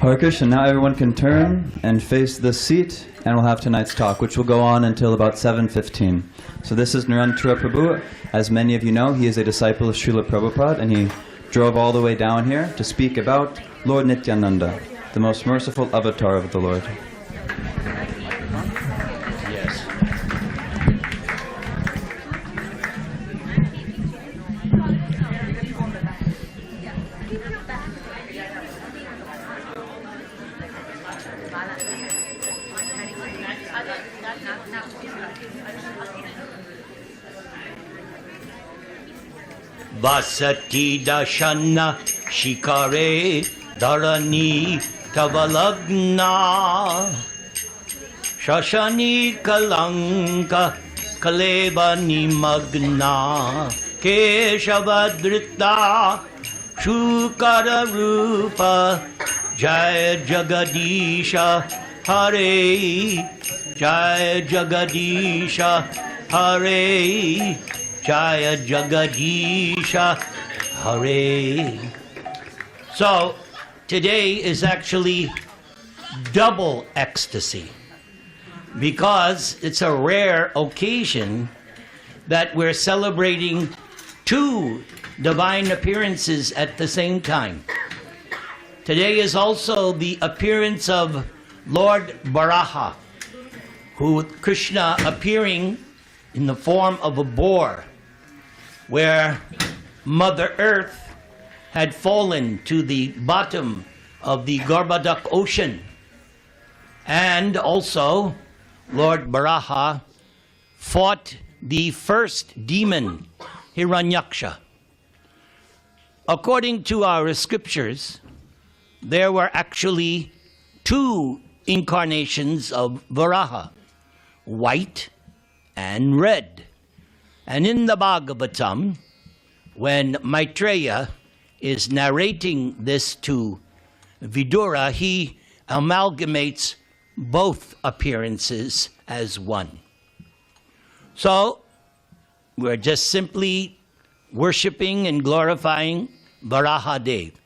Hare Krishna, now everyone can turn and face this seat, and we'll have tonight's talk, which will go on until about 7:15. So this is Nirantara Prabhu. As many of you know, he is a disciple of Srila Prabhupada, and he drove all the way down here to speak about Lord Nityananda, the most merciful avatar of the Lord. Yes. Vasati dashana shikare dharani tavalagna shashani kalanka kaleva nimagna keshavadrita shukara rupa jaya jagadisha hare jaya jagadisha hare Jaya Jagadisha Hare. So today is actually double ecstasy because it's a rare occasion that we're celebrating two divine appearances at the same time. Today is also the appearance of Lord Varaha, who Krishna appearing in the form of a boar, where Mother Earth had fallen to the bottom of the Garbhodak ocean. And also, Lord Varaha fought the first demon, Hiranyaksha. According to our scriptures, there were actually two incarnations of Varaha, white and red. And in the Bhagavatam, when Maitreya is narrating this to Vidura, he amalgamates both appearances as one. So, we're just simply worshiping and glorifying Varaha-deva.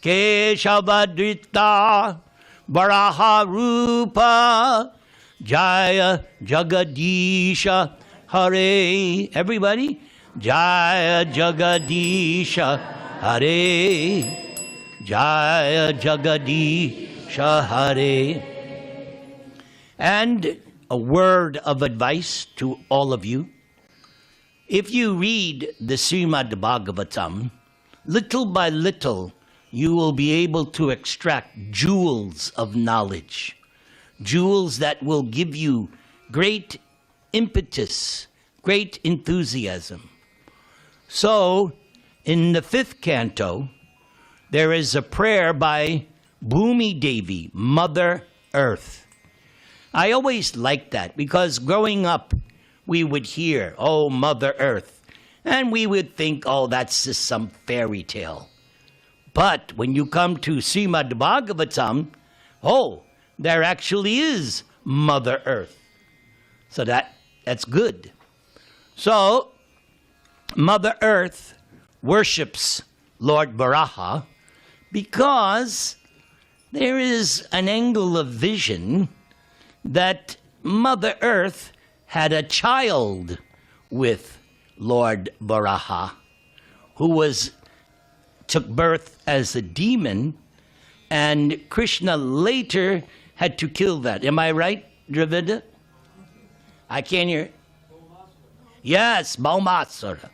Keshavadrita Varaha Rupa Jaya Jagadisha Hare. Everybody, Jaya Jagadisha Hare. Jaya Jagadisha Hare. And a word of advice to all of you. If you read the Srimad Bhagavatam, little by little, you will be able to extract jewels of knowledge. Jewels that will give you great impetus, great enthusiasm. So, in the 5th canto, there is a prayer by Bhumi Devi, Mother Earth. I always liked that because growing up, we would hear, oh, Mother Earth, and we would think, oh, that's just some fairy tale. But when you come to Srimad Bhagavatam, oh, there actually is Mother Earth. So that's good. So, Mother Earth worships Lord Varaha because there is an angle of vision that Mother Earth had a child with Lord Varaha, who took birth as a demon, and Krishna later had to kill that. Am I right, Dravida? I can't hear. Yes, Baumasura.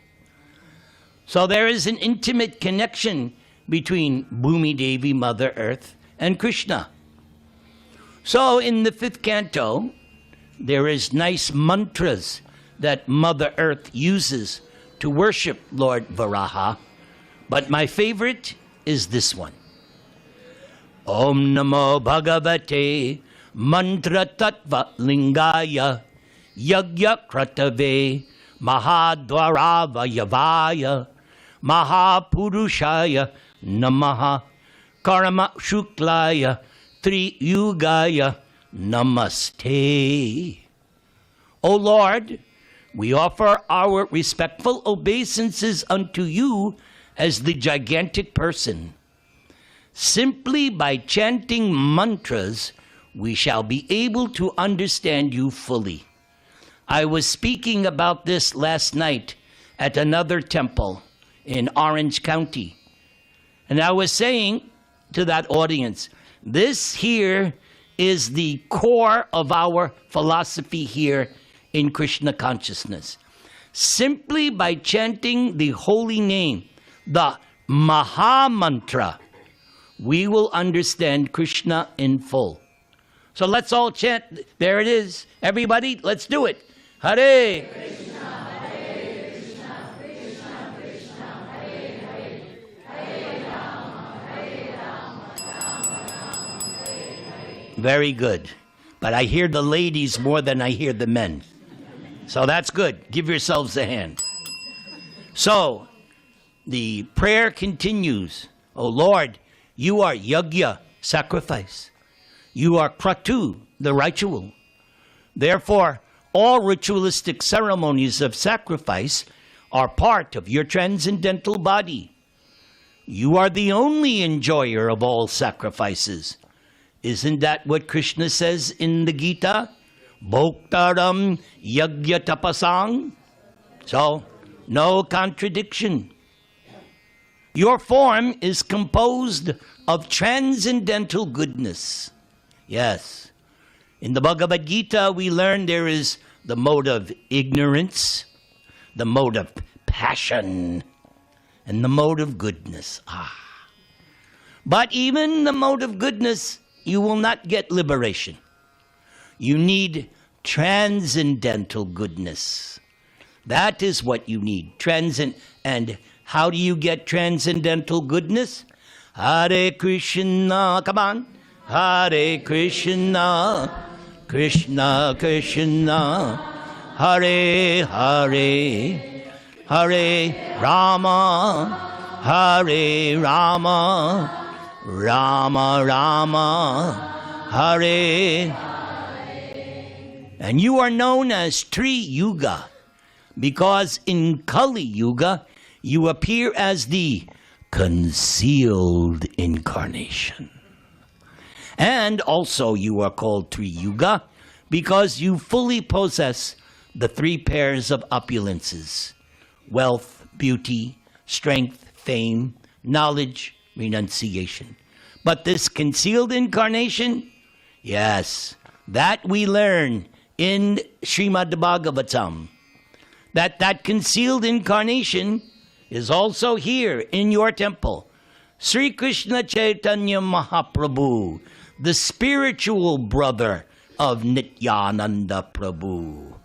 So there is an intimate connection between Bhumi Devi, Mother Earth, and Krishna. So in the 5th canto, there is nice mantras that Mother Earth uses to worship Lord Varaha. But my favorite is this one. Om Namo Bhagavate Mantra Tattva Lingaya Yagya Kratave Mahadvaravayavaya Mahapurushaya Namaha Karma Shuklaya Triyugaya Namaste. O Lord, we offer our respectful obeisances unto you as the gigantic person. Simply by chanting mantras, we shall be able to understand you fully. I was speaking about this last night at another temple in Orange County. And I was saying to that audience, this here is the core of our philosophy here in Krishna consciousness. Simply by chanting the holy name, the Maha Mantra, we will understand Krishna in full. So let's all chant. There it is. Everybody, let's do it. Hare Krishna, Hare Krishna, Krishna Krishna, Hare Hare, Hare Rama, Hare Rama, Rama Rama, Hare Hare. Very good. But I hear the ladies more than I hear the men. So that's good. Give yourselves a hand. So the prayer continues. Oh Lord, you are yajna, sacrifice. You are kratu, the ritual. Therefore, all ritualistic ceremonies of sacrifice are part of your transcendental body. You are the only enjoyer of all sacrifices. Isn't that what Krishna says in the Gita? Bhoktaram yajna tapasang. So, no contradiction. Your form is composed of transcendental goodness. Yes. In the Bhagavad Gita, we learn there is the mode of ignorance, the mode of passion, and the mode of goodness. But even the mode of goodness, you will not get liberation. You need transcendental goodness. That is what you need. And how do you get transcendental goodness? Hare Krishna, come on. Hare Krishna, Krishna Krishna, Hare Hare, Hare Rama, Hare Rama, Rama Rama, Hare. And you are known as Triyuga because in Kali Yuga you appear as the concealed incarnation. And also you are called Triyuga because you fully possess the three pairs of opulences: wealth, beauty, strength, fame, knowledge, renunciation. But this concealed incarnation, yes, that we learn in Srimad Bhagavatam, that concealed incarnation is also here in your temple. Sri Krishna Caitanya Mahaprabhu, the spiritual brother of Nityananda Prabhu.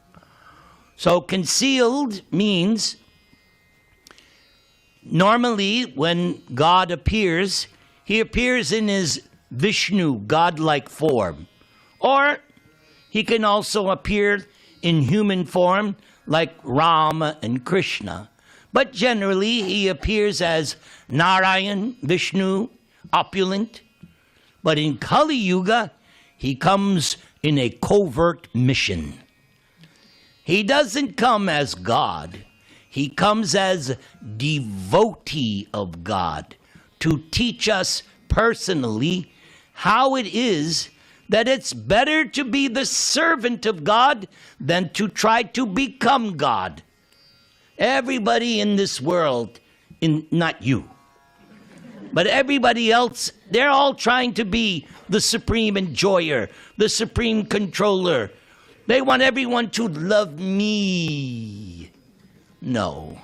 So concealed means normally when God appears, he appears in his Vishnu, godlike form. Or he can also appear in human form like Rama and Krishna. But generally he appears as Narayan, Vishnu, opulent. But in Kali Yuga, he comes in a covert mission. He doesn't come as God. He comes as devotee of God to teach us personally how it is that it's better to be the servant of God than to try to become God. Everybody in this world, not you, but everybody else, they're all trying to be the supreme enjoyer, the supreme controller. They want everyone to love me. No,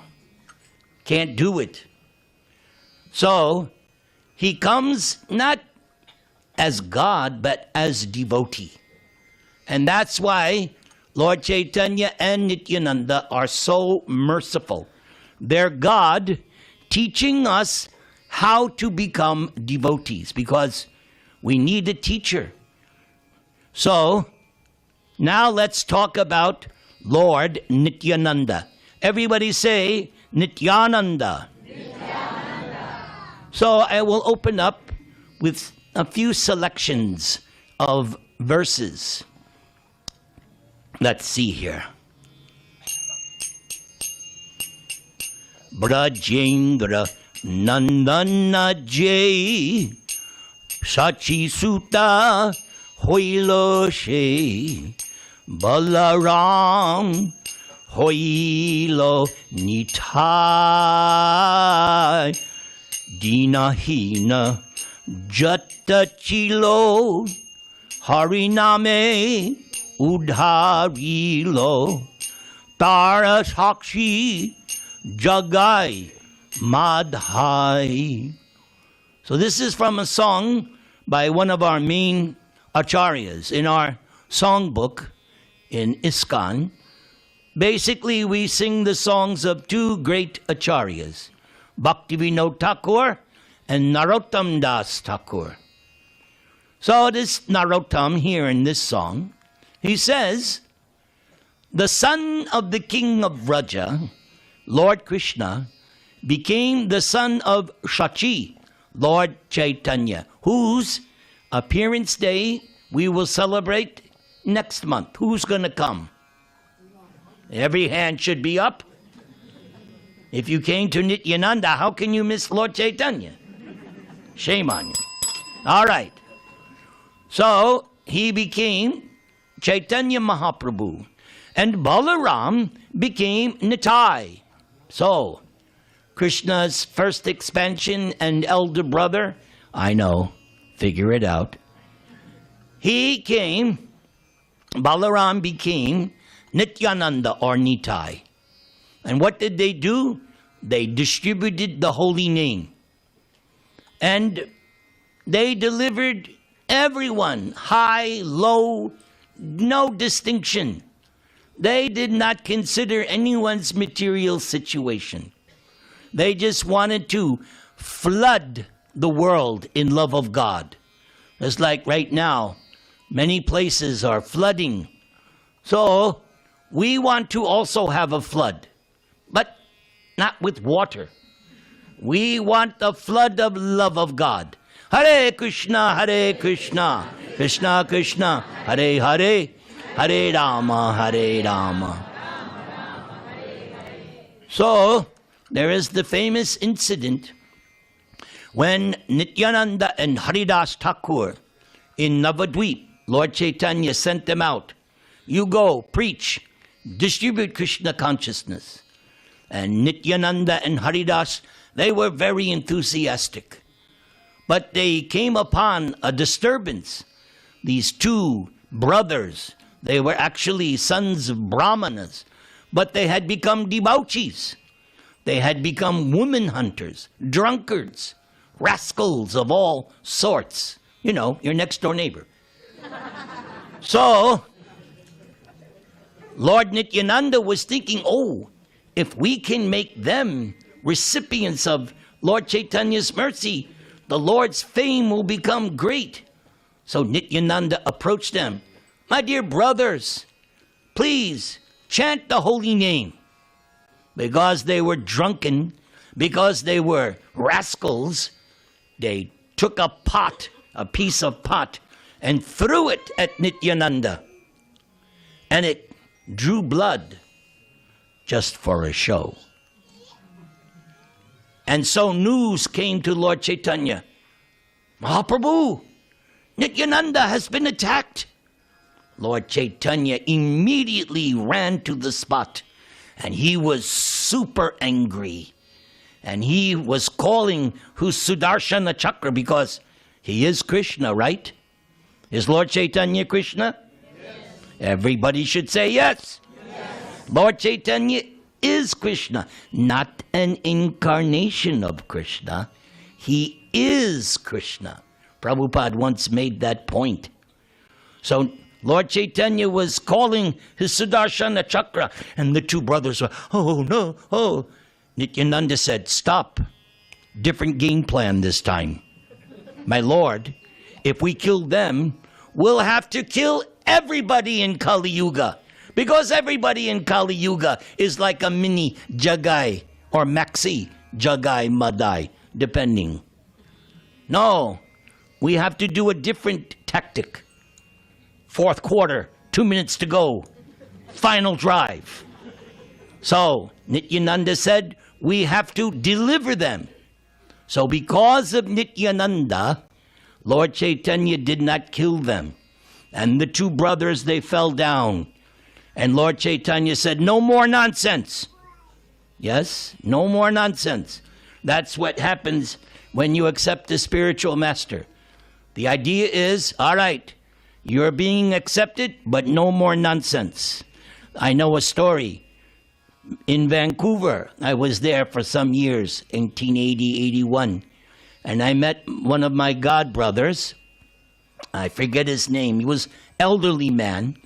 can't do it. So he comes not as God, but as devotee. And that's why Lord Caitanya and Nityananda are so merciful. They're God teaching us how to become devotees because we need a teacher. So now let's talk about Lord Nityananda. Everybody say Nityananda. Nityananda. So I will open up with a few selections of verses. Let's see here. Brajendra Nandana Jai Sachi Sutta Hoilo She Balaram Hoilo Nitai Dinahina Jatta Chilo Hariname Udharilo Tara Sakshi Jagai Madhai. So this is from a song by one of our main acharyas in our songbook in ISKCON. Basically, we sing the songs of two great acharyas, Bhakti Thakur and Narottama-dasa Thakura. So this Narottam here in this song, he says, the son of the king of Vraja, Lord Krishna, became the son of Shachi, Lord Caitanya, whose appearance day we will celebrate next month. Who's going to come? Every hand should be up. If you came to Nityananda, how can you miss Lord Caitanya? Shame on you. All right. So he became Caitanya Mahaprabhu, and Balaram became Nitai. So Krishna's first expansion and elder brother, I know, figure it out. Balaram became Nityananda or Nitai. And what did they do? They distributed the holy name. And they delivered everyone, high, low, no distinction. They did not consider anyone's material situation. They just wanted to flood the world in love of God. It's like right now, many places are flooding. So we want to also have a flood, but not with water. We want the flood of love of God. Hare Krishna, Krishna Krishna, Hare Hare, Hare Rama, Hare Rama. So there is the famous incident when Nityananda and Haridas Thakur in Navadvip, Lord Caitanya sent them out. You go, preach, distribute Krishna consciousness. And Nityananda and Haridas, they were very enthusiastic. But they came upon a disturbance. These two brothers, they were actually sons of Brahmanas, but they had become debauchees. They had become woman hunters, drunkards, rascals of all sorts. You know, your next door neighbor. So, Lord Nityananda was thinking, oh, if we can make them recipients of Lord Chaitanya's mercy, the Lord's fame will become great. So Nityananda approached them. My dear brothers, please chant the holy name. Because they were drunken, because they were rascals, they took a piece of pot, and threw it at Nityananda. And it drew blood just for a show. And so news came to Lord Caitanya. Mahaprabhu, Nityananda has been attacked. Lord Caitanya immediately ran to the spot, and he was super angry. And he was calling who's Sudarshana Chakra, because he is Krishna, right? Is Lord Caitanya Krishna? Yes. Everybody should say yes. Yes. Lord Caitanya is Krishna, not an incarnation of Krishna. He is Krishna. Prabhupada once made that point. So Lord Caitanya was calling his Sudarshana Chakra, and the two brothers were, oh no, oh. Nityananda said, stop. Different game plan this time. My Lord, if we kill them, we'll have to kill everybody in Kali Yuga. Because everybody in Kali Yuga is like a mini Jagai or Maxi Jagai Madai, depending. No, we have to do a different tactic. Fourth quarter, 2 minutes to go. Final drive. So Nityananda said, we have to deliver them. So because of Nityananda, Lord Caitanya did not kill them. And the two brothers, they fell down. And Lord Caitanya said, no more nonsense. Yes, no more nonsense. That's what happens when you accept a spiritual master. The idea is, all right, you're being accepted, but no more nonsense. I know a story. In Vancouver, I was there for some years, 1880, 81. And I met one of my god brothers. I forget his name. He was an elderly man.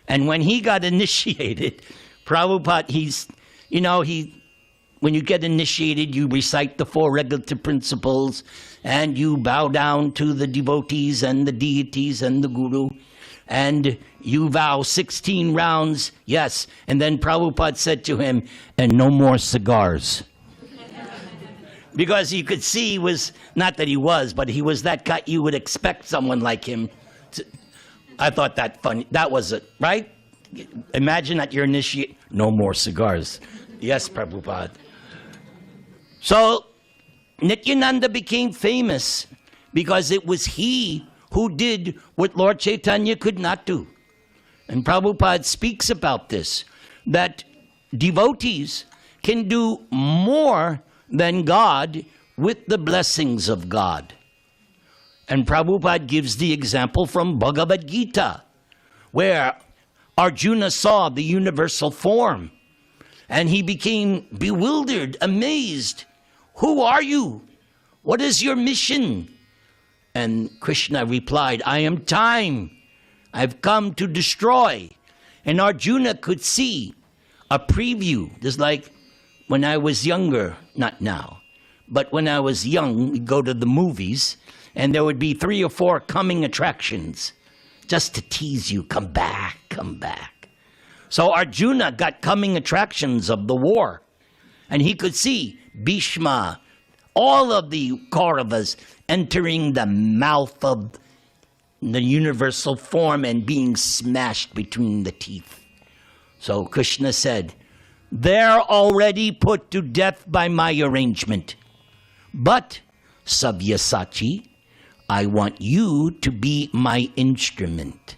And when he got initiated, Prabhupada, when you get initiated, you recite the 4 regulative principles and you bow down to the devotees and the deities and the guru. And you vow 16 rounds, yes. And then Prabhupada said to him, and no more cigars. Because you could see he was, not that he was, but he was that guy, you would expect someone like him. I thought that funny. That was it, right? Imagine at your initiate, no more cigars. Yes, Prabhupada. So, Nityananda became famous because it was he who did what Lord Caitanya could not do. And Prabhupada speaks about this, that devotees can do more than God with the blessings of God. And Prabhupada gives the example from Bhagavad Gita, where Arjuna saw the universal form, and he became bewildered, amazed. Who are you? What is your mission? And Krishna replied, I am time. I've come to destroy. And Arjuna could see a preview. Just like when I was younger, not now, but when I was young, we'd go to the movies, and there would be 3 or 4 coming attractions just to tease you, come back, come back. So Arjuna got coming attractions of the war, and he could see Bhishma, all of the Kauravas entering the mouth of the universal form and being smashed between the teeth. So Krishna said, they're already put to death by my arrangement. But, Sabyasachi, I want you to be my instrument.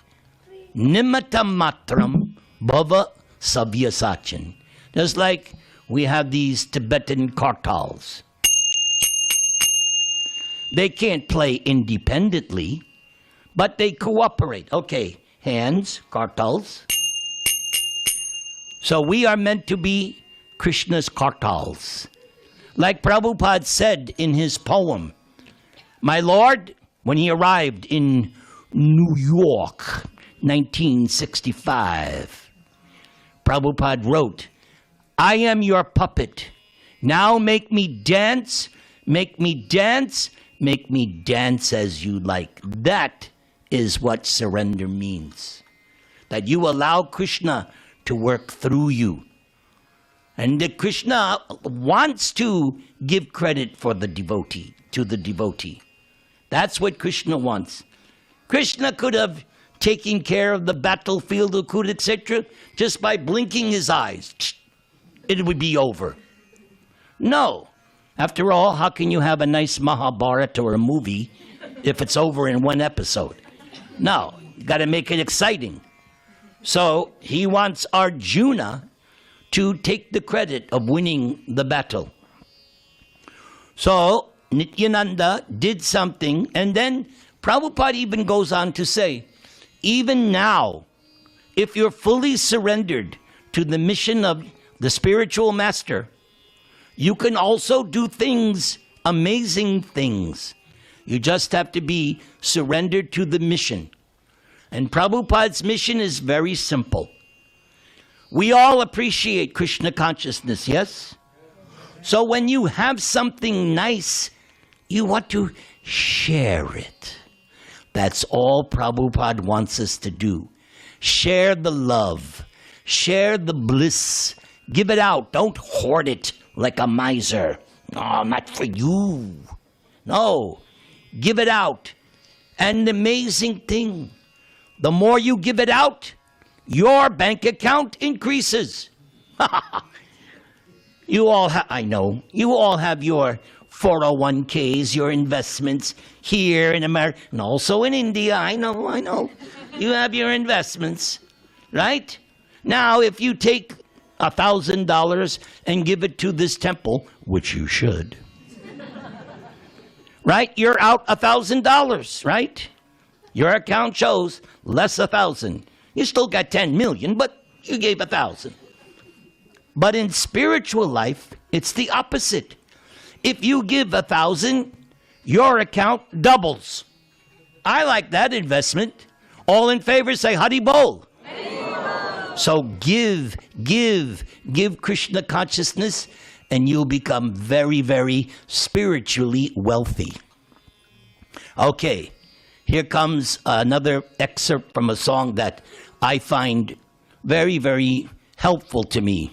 Nimitta matram bhava Savyasachin. Just like we have these Tibetan kartals. They can't play independently, but they cooperate. Okay, hands, kartals. So we are meant to be Krishna's kartals. Like Prabhupada said in his poem, my Lord, when he arrived in New York, 1965, Prabhupada wrote, I am your puppet. Now make me dance, make me dance, make me dance as you like. That is what surrender means. That you allow Krishna to work through you. And that Krishna wants to give credit for the devotee, to the devotee. That's what Krishna wants. Krishna could have taken care of the battlefield, etc., just by blinking his eyes. It would be over. No. After all, how can you have a nice Mahabharata or a movie if it's over in 1 episode? No, you got to make it exciting. So he wants Arjuna to take the credit of winning the battle. So Nityananda did something, and then Prabhupada even goes on to say, even now, if you're fully surrendered to the mission of the spiritual master, you can also do things, amazing things. You just have to be surrendered to the mission. And Prabhupada's mission is very simple. We all appreciate Krishna consciousness, yes? So when you have something nice, you want to share it. That's all Prabhupada wants us to do. Share the love. Share the bliss. Give it out. Don't hoard it like a miser. No, not for you. No, give it out. And the amazing thing, the more you give it out, your bank account increases. You all I know, you all have your 401ks, your investments here in America, and also in India. I know. You have your investments, right? Now, if you take $1,000 and give it to this temple, which you should, right? You're out $1,000, right? Your account shows less 1,000. You still got 10 million, but you gave 1,000. But in spiritual life, it's the opposite. If you give 1,000, your account doubles. I like that investment. All in favor say Hari Bol. So give Krishna consciousness, and you'll become very, very spiritually wealthy. Okay, here comes another excerpt from a song that I find very, very helpful to me.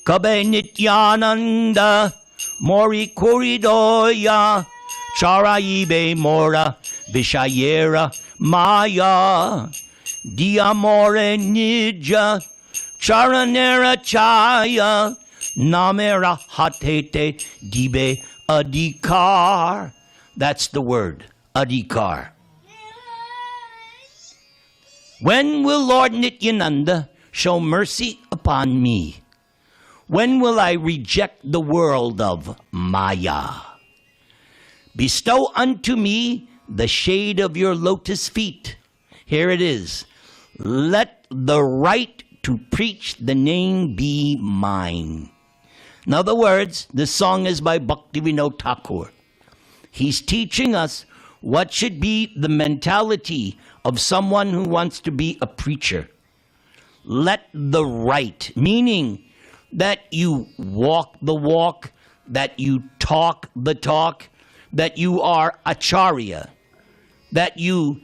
Kabe Nityananda Mori Koridoya Charaibe Mora Vishayera Maya Diamore Nija Charanera Chaya Namera Hatete Dibe Adhikar. That's the word, Adhikar. When will Lord Nityananda show mercy upon me? When will I reject the world of Maya? Bestow unto me the shade of your lotus feet. Here it is. Let the right to preach the name be mine. In other words, this song is by Bhakti Thakur. He's teaching us what should be the mentality of someone who wants to be a preacher. Let the right, meaning that you walk the walk, that you talk the talk, that you are acharya, that you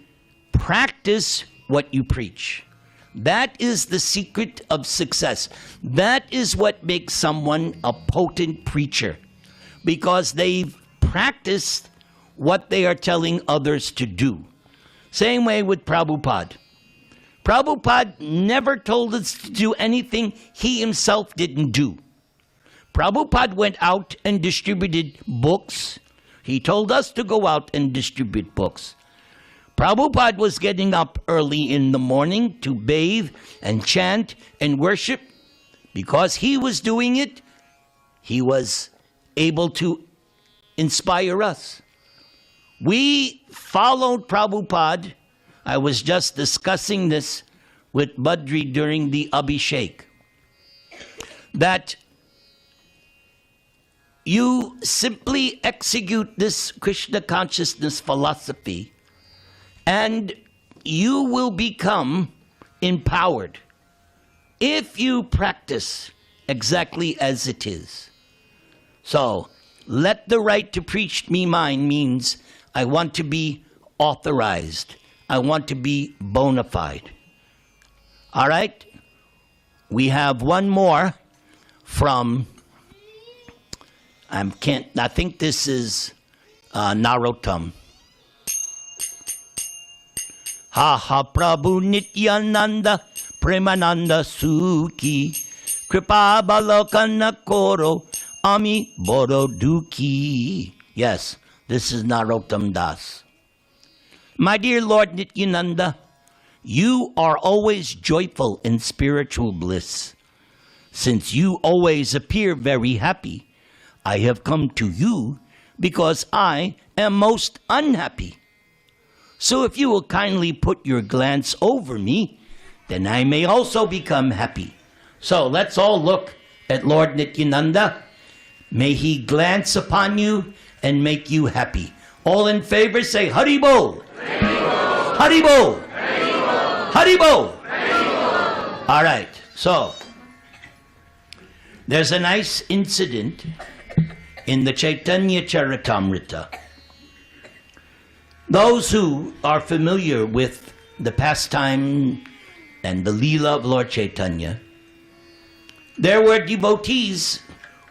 practice what you preach. That is the secret of success. That is what makes someone a potent preacher, because they've practiced what they are telling others to do. Same way with Prabhupada. Prabhupada never told us to do anything he himself didn't do. Prabhupada went out and distributed books. He told us to go out and distribute books. Prabhupada was getting up early in the morning to bathe and chant and worship. Because he was doing it, he was able to inspire us. We followed Prabhupada. I was just discussing this with Badri during the Abhishek, that you simply execute this Krishna consciousness philosophy and you will become empowered if you practice exactly as it is. So, let the right to preach me mine means I want to be authorized. I want to be bona fide. All right? We have one more from, I think this is Narottama. Ha ha Prabhu Nityananda Premananda Sukhi Kripa Balokana Koro Ami Boro Duki. Yes, this is Narottama-das. My dear Lord Nityananda, you are always joyful in spiritual bliss. Since you always appear very happy, I have come to you because I am most unhappy. So if you will kindly put your glance over me, then I may also become happy. So let's all look at Lord Nityananda. May he glance upon you and make you happy. All in favor say Hari Bol. Hari Bol. Hari Bol. All right, so there's a nice incident in the Caitanya-caritamrita. Those who are familiar with the pastime and the Leela of Lord Caitanya, there were devotees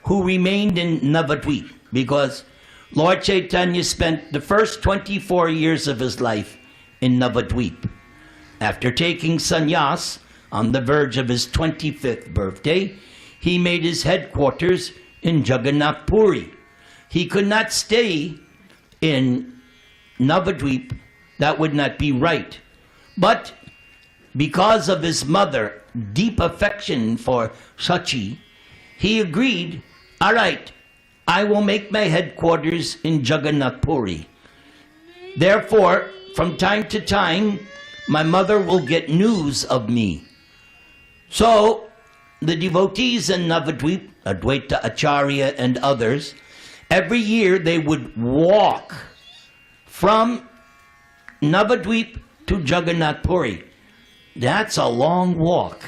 who remained in Navadvip because Lord Caitanya spent the first 24 years of his life in Navadvip. After taking sannyas on the verge of his 25th birthday, he made his headquarters in Jagannatha Puri. He could not stay in Navadvip. That would not be right. But because of his mother, deep affection for Sachi, he agreed, all right, I will make my headquarters in Jagannatha Puri. Therefore, from time to time, my mother will get news of me. So, the devotees in Navadvip, Advaita Acharya and others, every year they would walk from Navadvip to Jagannatha Puri. That's a long walk.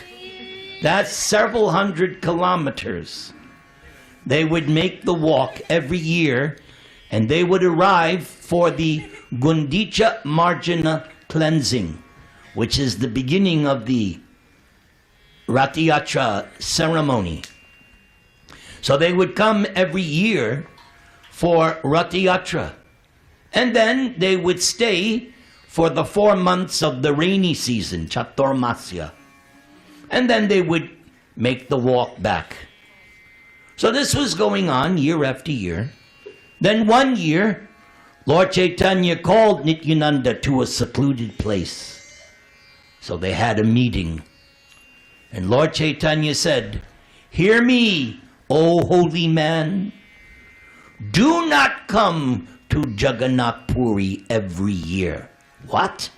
That's several hundred kilometers. They would make the walk every year, and they would arrive for the Gundicha Marjana cleansing, which is the beginning of the Ratiyatra ceremony. So they would come every year for Ratiyatra, and then they would stay for the 4 months of the rainy season, Chaturmasya. And then they would make the walk back. So this was going on year after year. Then one year, Lord Caitanya called Nityananda to a secluded place. So they had a meeting. And Lord Caitanya said, "Hear me, O holy man. Do not come to Jagannatha Puri every year." What?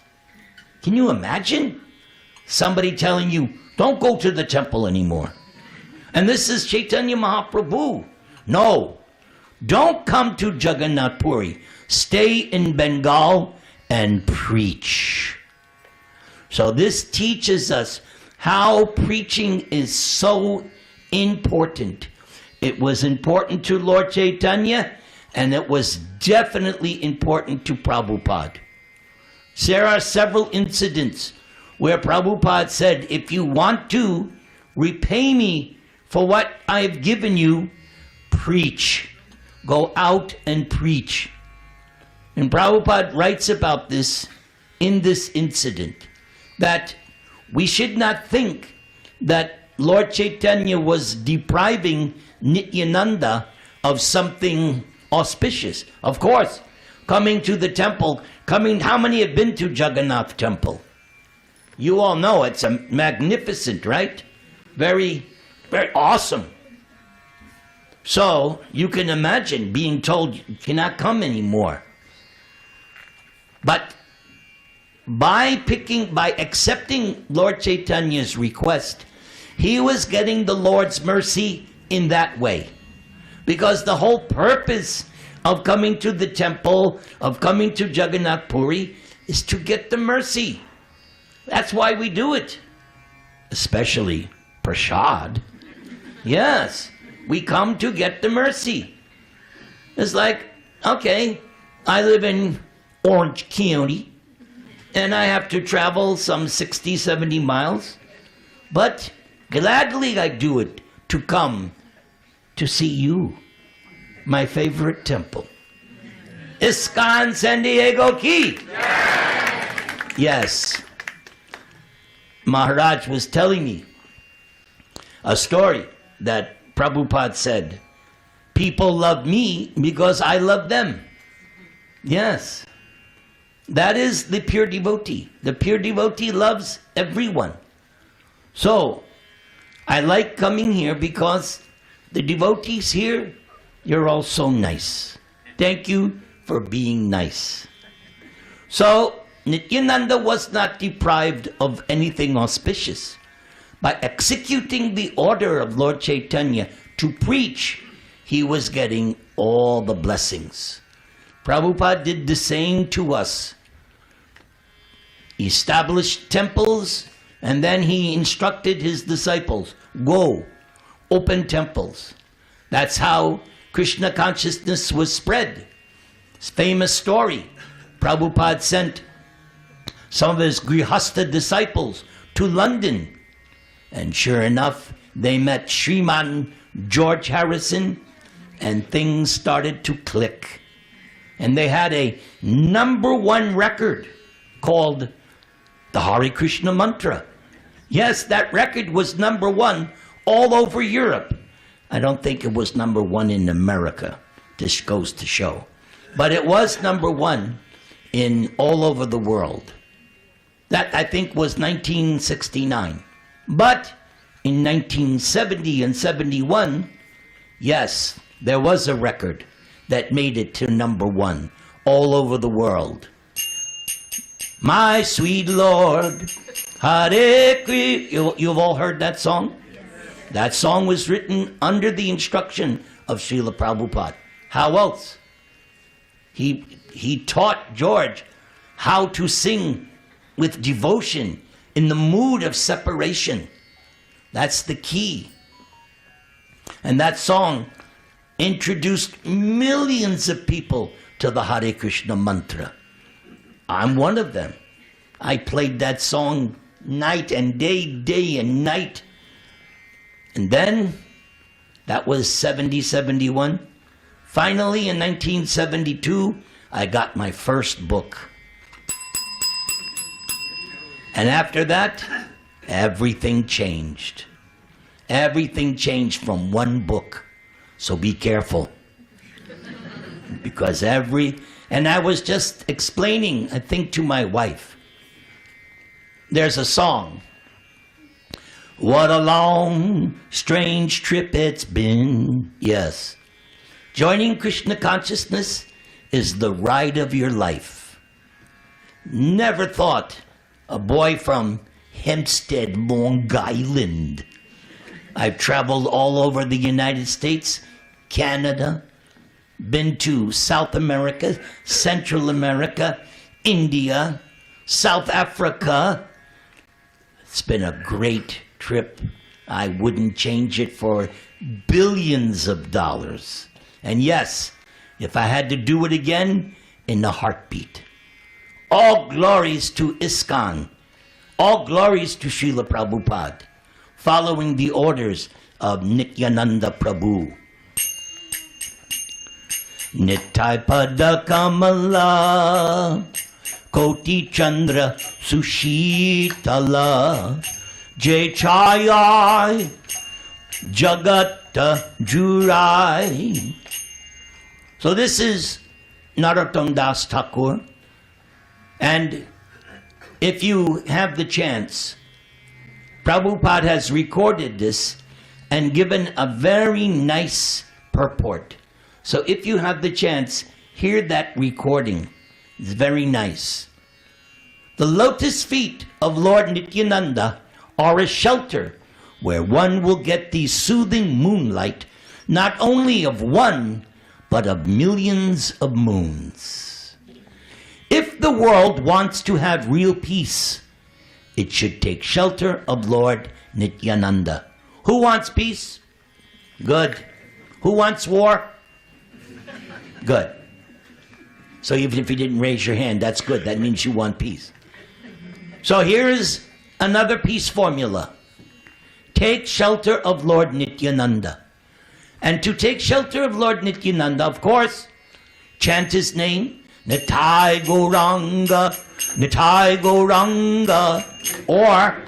Can you imagine? Somebody telling you, don't go to the temple anymore. And this is Chaitanya Mahaprabhu. No, don't come to Jagannatha Puri. Stay in Bengal and preach. So this teaches us how preaching is so important. It was important to Lord Caitanya, and it was definitely important to Prabhupada. There are several incidents where Prabhupada said, if you want to repay me for what I have given you, preach. Go out and preach. And Prabhupada writes about this in this incident, that we should not think that Lord Caitanya was depriving Nityananda of something auspicious. Of course, coming to the temple, how many have been to Jagannath temple? You all know it's a magnificent, right? Very, very awesome. So you can imagine being told you cannot come anymore. But by accepting Lord Caitanya's request, he was getting the Lord's mercy in that way. Because the whole purpose of coming to the temple, of coming to Jagannatha Puri, is to get the mercy. That's why we do it. Especially prasad. Yes, we come to get the mercy. It's like, okay, I live in Orange County, and I have to travel some 60, 70 miles, but gladly I do it to come to see you, my favorite temple. ISKCON San Diego Ki. Yes. Maharaj was telling me a story that Prabhupada said, people love me because I love them. Yes. That is the pure devotee. The pure devotee loves everyone. So, I like coming here because the devotees here, you're all so nice. Thank you for being nice. So, Nityananda was not deprived of anything auspicious. By executing the order of Lord Caitanya to preach, he was getting all the blessings. Prabhupada did the same to us. He established temples, and then he instructed his disciples, go, open temples. That's how Krishna consciousness was spread. It's a famous story. Prabhupada sent some of his Grihastha disciples to London. And sure enough, they met Sriman George Harrison, and things started to click. And they had a #1 record called the Hare Krishna Mantra. Yes, that record was #1 all over Europe. I don't think it was number one in America. This goes to show. But it was number one in all over the world. That, I think, was 1969. But in 1970 and 71, yes, there was a record that made it to number one all over the world. My sweet Lord, Hare Krishna. You've all heard that song? That song was written under the instruction of Srila Prabhupada. How else? He taught George how to sing with devotion in the mood of separation. That's the key. And that song introduced millions of people to the Hare Krishna mantra. I'm one of them. I played that song night and day, day and night. And then, that was 70, 71. Finally, in 1972, I got my first book. And after that, everything changed. Everything changed from one book. So be careful. Because and I was just explaining, I think, to my wife. There's a song. What a long, strange trip it's been. Yes. Joining Krishna consciousness is the ride of your life. Never thought a boy from Hempstead, Long Island. I've traveled all over the United States, Canada, been to South America, Central America, India, South Africa. It's been a great trip. I wouldn't change it for billions of dollars. And yes, if I had to do it again, in a heartbeat. All glories to ISKCON. All glories to Srila Prabhupada, following the orders of Nityananda Prabhu. Nitai pada kamala, koti chandra sushitala, jai chayai, jagata jurai. So this is Narottama-dasa Thakura. And if you have the chance, Prabhupada has recorded this and given a very nice purport. So if you have the chance, hear that recording. It's very nice. The lotus feet of Lord Nityananda are a shelter where one will get the soothing moonlight, not only of one, but of millions of moons. If the world wants to have real peace, it should take shelter of Lord Nityananda. Who wants peace? Good. Who wants war? Good. So even if you didn't raise your hand, that's good. That means you want peace. So here is another peace formula. Take shelter of Lord Nityananda. And to take shelter of Lord Nityananda, of course, chant his name. Nitai Gauranga, Nitai Gauranga. Or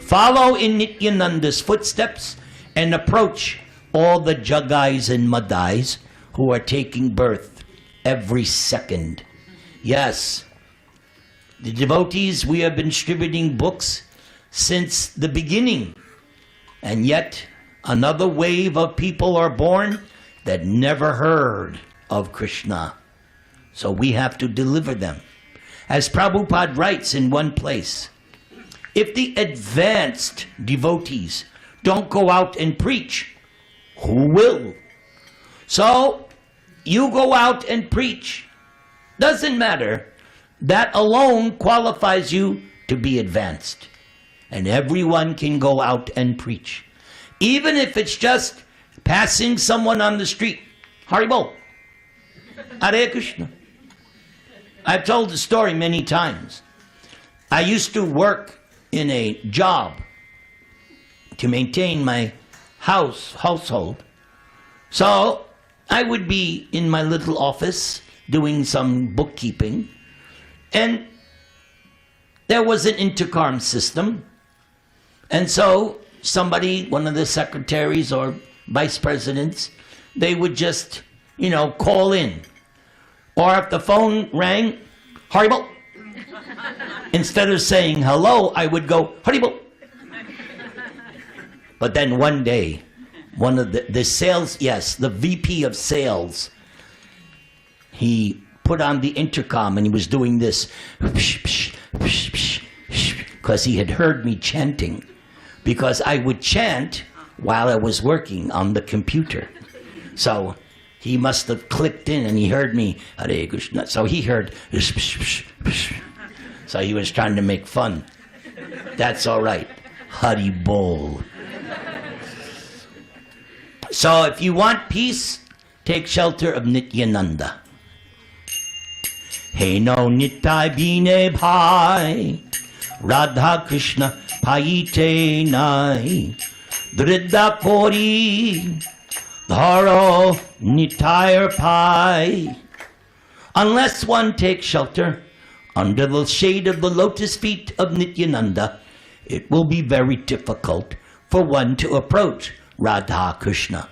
follow in Nityananda's footsteps and approach all the Jagais and Madais who are taking birth every second. Yes, the devotees, we have been distributing books since the beginning. And yet, another wave of people are born that never heard of Krishna. So we have to deliver them. As Prabhupada writes in one place, if the advanced devotees don't go out and preach, who will? So, you go out and preach. Doesn't matter. That alone qualifies you to be advanced. And everyone can go out and preach. Even if it's just passing someone on the street. Haribol. Hare Krishna. I've told the story many times. I used to work in a job to maintain my household. So I would be in my little office doing some bookkeeping, and there was an intercom system. And so somebody, one of the secretaries or vice presidents, they would just, call in. Or if the phone rang, Haribo. Instead of saying hello, I would go, Haribo. But then one day, one of the sales, the VP of sales, he put on the intercom and he was doing this, because he had heard me chanting. Because I would chant while I was working on the computer. So he must have clicked in and he heard me, Hare Krishna. So he heard, so he was trying to make fun. That's all right. Hari Bol. So if you want peace, take shelter of Nityananda. Hey no Nitai bine bhai, Radha Krishna paite nai, Dridda kori, dharo Nitai pai. Unless one takes shelter under the shade of the lotus feet of Nityananda, it will be very difficult for one to approach Radha Krishna.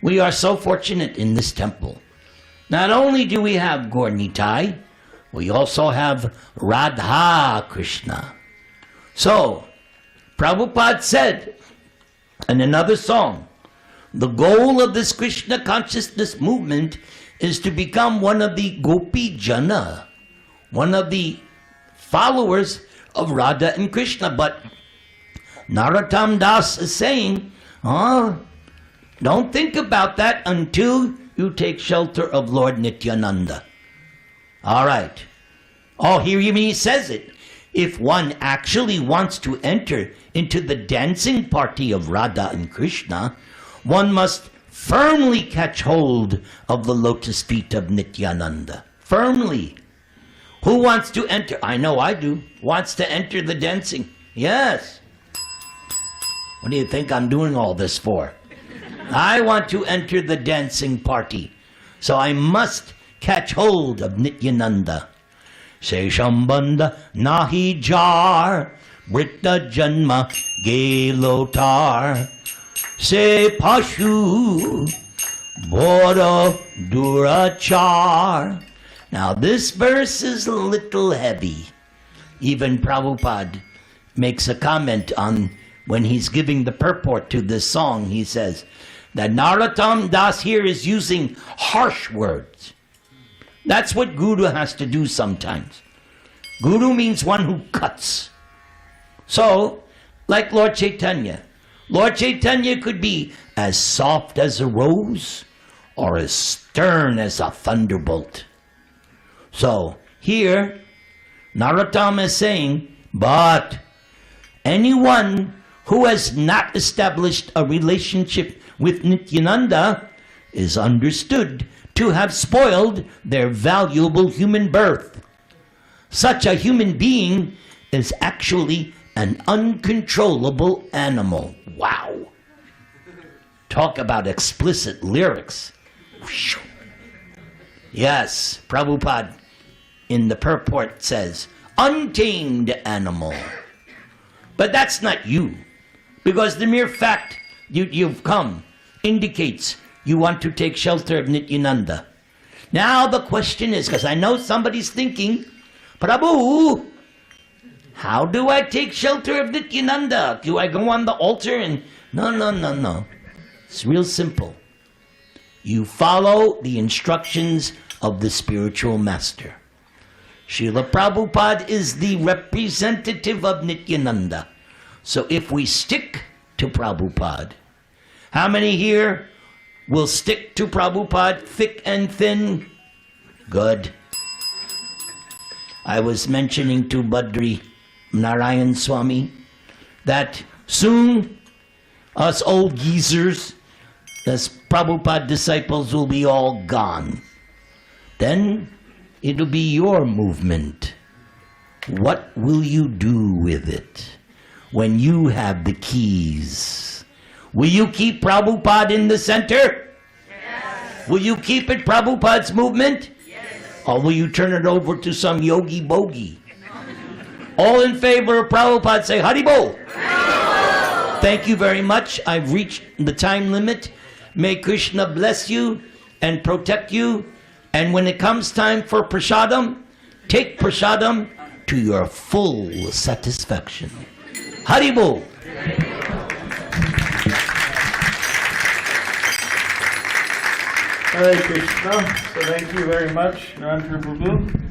We are so fortunate in this temple. Not only do we have Gaur Nitai, we also have Radha Krishna. So, Prabhupada said in another song, the goal of this Krishna consciousness movement is to become one of the Gopi Jana, one of the followers of Radha and Krishna. But Narottama-dasa is saying, don't think about that until you take shelter of Lord Nityananda. All right. Here he says it. If one actually wants to enter into the dancing party of Radha and Krishna, one must firmly catch hold of the lotus feet of Nityananda. Firmly. Who wants to enter? I know I do. Wants to enter the dancing. Yes. What do you think I'm doing all this for? I want to enter the dancing party. So I must catch hold of Nityananda. Se shambandha nahi jar, britta janma gelotar. Se pashu bora durachar. Now this verse is a little heavy. Even Prabhupada makes a comment on when he's giving the purport to this song. He says that Narottama-dasa here is using harsh words. That's what Guru has to do sometimes. Guru means one who cuts. So, like Lord Caitanya. Lord Caitanya could be as soft as a rose or as stern as a thunderbolt. So, here, Narottama is saying, but anyone who has not established a relationship with Nityananda is understood to have spoiled their valuable human birth. Such a human being is actually an uncontrollable animal. Wow. Talk about explicit lyrics. Yes, Prabhupada in the purport says, untamed animal. But that's not you. Because the mere fact you've come indicates you want to take shelter of Nityananda. Now the question is, because I know somebody's thinking, Prabhu, how do I take shelter of Nityananda? Do I go on the altar and... No. It's real simple. You follow the instructions of the spiritual master. Srila Prabhupada is the representative of Nityananda. So if we stick to Prabhupada, how many here will stick to Prabhupada thick and thin? Good. I was mentioning to Badri Narayan Swami that soon us old geezers, as Prabhupada disciples, will be all gone. Then it'll be your movement. What will you do with it when you have the keys? Will you keep Prabhupada in the center? Yes. Will you keep it Prabhupada's movement? Yes. Or will you turn it over to some yogi bogi? All in favor of Prabhupada say Hari Bol. Thank you very much. I've reached the time limit. May Krishna bless you and protect you. And when it comes time for prasadam, take prasadam to your full satisfaction. Haribo. Hare Krishna. So thank you very much, Nirantara Prabhu.